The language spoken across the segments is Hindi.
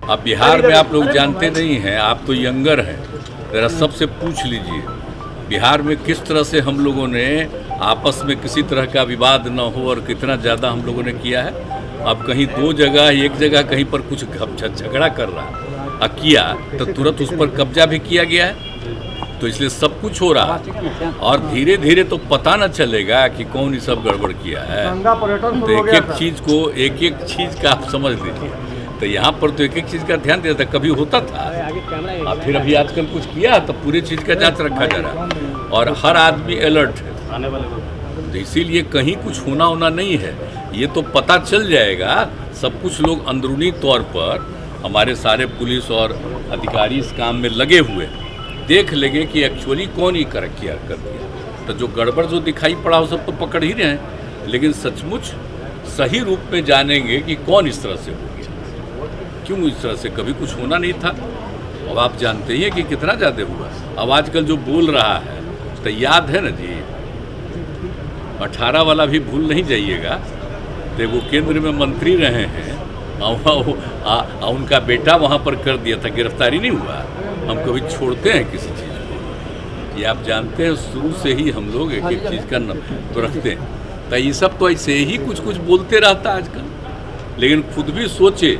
अब बिहार में आप लोग जानते नहीं हैं, आप तो यंगर हैं, ज़रा सबसे पूछ लीजिए बिहार में किस तरह से हम लोगों ने आपस में किसी तरह का विवाद न हो और कितना ज़्यादा हम लोगों ने किया है। अब कहीं दो जगह, एक जगह कहीं पर कुछ झगड़ा कर रहा किया तो तुरंत उस पर कब्जा भी किया गया है। तो इसलिए सब कुछ हो रहा है और धीरे धीरे तो पता न चलेगा कि कौन ये सब गड़बड़ किया है। तो एक एक चीज़ का आप समझ लीजिए। तो यहाँ पर तो एक एक चीज़ का ध्यान देता था, कभी होता था और फिर अभी आजकल कुछ किया तो पूरी चीज़ का जांच रखा जा रहा है और हर आदमी अलर्ट है। तो इसीलिए कहीं कुछ होना नहीं है, ये तो पता चल जाएगा। सब कुछ लोग अंदरूनी तौर पर हमारे सारे पुलिस और अधिकारी इस काम में लगे हुए देख लेंगे कि एक्चुअली कौन ये कर दिया। तो जो गड़बड़ जो दिखाई पड़ा वो सब तो पकड़ ही रहे हैं, लेकिन सचमुच सही रूप में जानेंगे कि कौन इस तरह से हो गया, क्यों इस तरह से कभी कुछ होना नहीं था। अब आप जानते ही हैं कि कितना ज़्यादा हुआ। अब आजकल जो बोल रहा है तो याद है ना जी, 18 वाला भी भूल नहीं जाइएगा। तो वो केंद्र में मंत्री रहे हैं और उनका बेटा वहाँ पर कर दिया था, गिरफ्तारी नहीं हुआ। हम कभी छोड़ते हैं किसी चीज़ को, ये आप जानते हैं। शुरू से ही हम लोग एक एक चीज़ का तो रखते हैं। तो ये सब तो ऐसे ही कुछ कुछ बोलते रहता आजकल, लेकिन खुद भी सोचे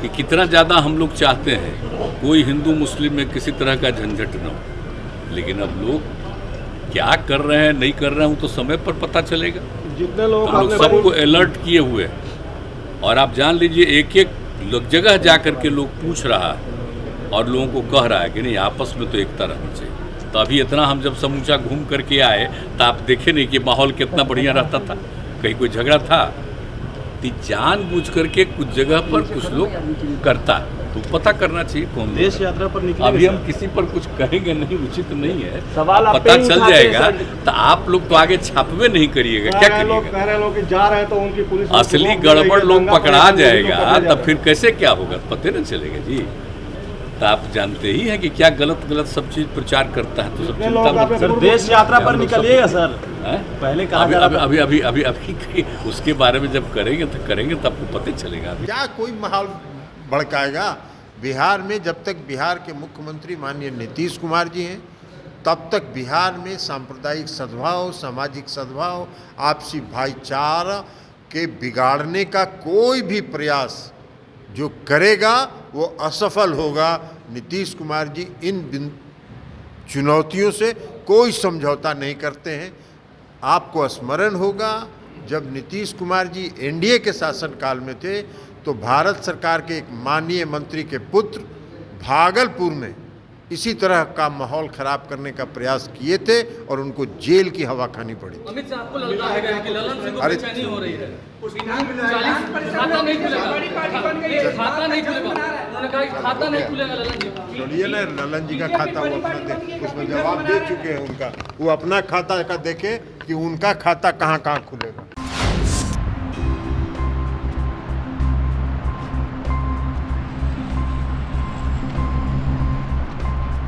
कि कितना ज़्यादा हम लोग चाहते हैं कोई हिंदू मुस्लिम में किसी तरह का झंझट न हो। लेकिन अब लोग क्या कर रहे हैं नहीं कर रहे हैं वो तो समय पर पता चलेगा। जितने लोग हम लोग सबको अलर्ट किए हुए हैं और आप जान लीजिए एक एक जगह जा कर के लोग पूछ रहा है और लोगों को कह रहा है कि नहीं आपस में तो एकता रहनी चाहिए। तो अभी इतना हम जब समूचा घूम करके आए तो आप देखे नहीं कि माहौल कितना बढ़िया रहता था, कहीं कोई झगड़ा था। जानबूझ करके कुछ जगह पर कुछ लोग करता है तो पता करना चाहिए कौन। देश यात्रा पर निकले अभी हम किसी पर कुछ कहेंगे नहीं, उचित नहीं है। सवाल पता चल जाएगा तो आप लोग तो आगे छापवे नहीं करिएगा, क्या करिएगा। लोग जा रहे हैं तो उनकी पुलिस असली गड़बड़ लोग पकड़ा जाएगा तब फिर कैसे क्या होगा पता नहीं चलेगा जी। तो आप जानते ही हैं कि क्या गलत सब चीज प्रचार करता है। तो सब चिंता सर देश यात्रा पर निकलिएगा सर, पहले अभी उसके बारे में जब करेंगे तो आपको पता चलेगा। क्या कोई माहौल भड़काएगा। बिहार में जब तक बिहार के मुख्यमंत्री माननीय नीतीश कुमार जी हैं तब तक बिहार में सांप्रदायिक सद्भाव, सामाजिक सद्भाव, आपसी भाईचारा के बिगाड़ने का कोई भी प्रयास जो करेगा वो असफल होगा। नीतीश कुमार जी इन चुनौतियों से कोई समझौता नहीं करते हैं। आपको स्मरण होगा जब नीतीश कुमार जी एनडीए के शासनकाल में थे तो भारत सरकार के एक माननीय मंत्री के पुत्र भागलपुर में इसी तरह का माहौल खराब करने का प्रयास किए थे और उनको जेल की हवा खानी पड़ी। अमित शाह आपको लगता है कि ललन सिंह को बेचैनी हो रही है? खाता नहीं खुलेगा, खाता नहीं खुलेगा। उन्होंने कहा कि खाता नहीं खुलेगा ललन जी। सुनिए ना, ललन जी का खाता वो अपना उसमें जवाब दे चुके हैं उनका। वो अपना खाता का देखे कि उनका खाता कहाँ खुलेगा।